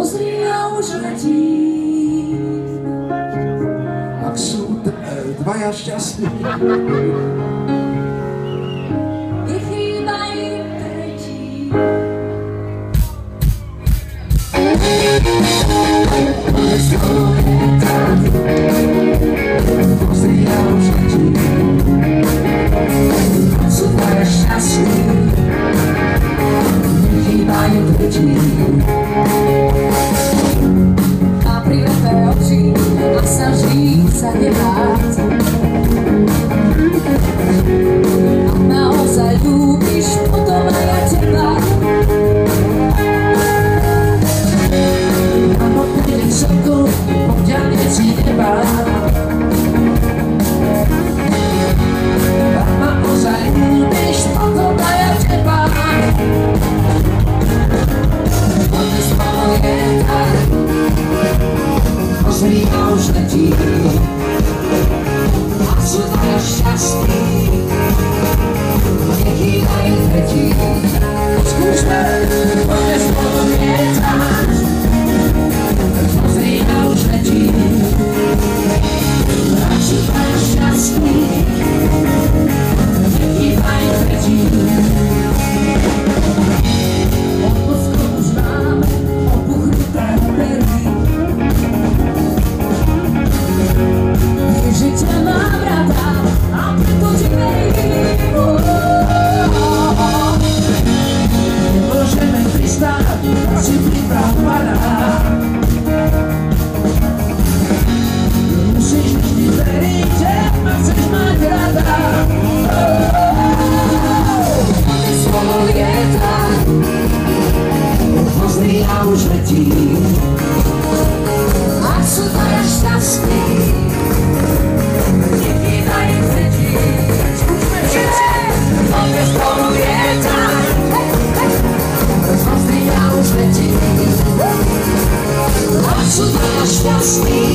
Pozri, ja už letím. Ak sú dvaja šťastní, nechýba im tretí. Pozri, ja už letím. Ak sú dvaja šťastní, nechýba im tretí. Má prileté oči a snaží sa nebáť. Ak naozaj ľúbiš, potom aj ja teba. A potom príde slnko, poďalne si nebáť. Ak naozaj ľúbiš, potom aj ja teba. Poďme spolu lietať. Pozri, ja už letím. Ak sú dvaja šťastní, nechýba im tretí. Skúšme, poďme spolu lietať. Pozri, ja už letím. Ak sú dvaja šťastní, nechýba im tretí. Od boskov už máme opuchnuté pery. Že ťa mám rada a preto ti verím. Nemôžeme pristáť, a si pripravená. Musíš vždy veriť, že ma chceš mať rada. Poďme spolu lietať. Pozri, ja už letím. Ak sú dvaja šťastní, nechýba im tretí. Skúšme všetci, poďme spolu lietať. Pozri, ja už letím. Ak sú dvaja šťastní,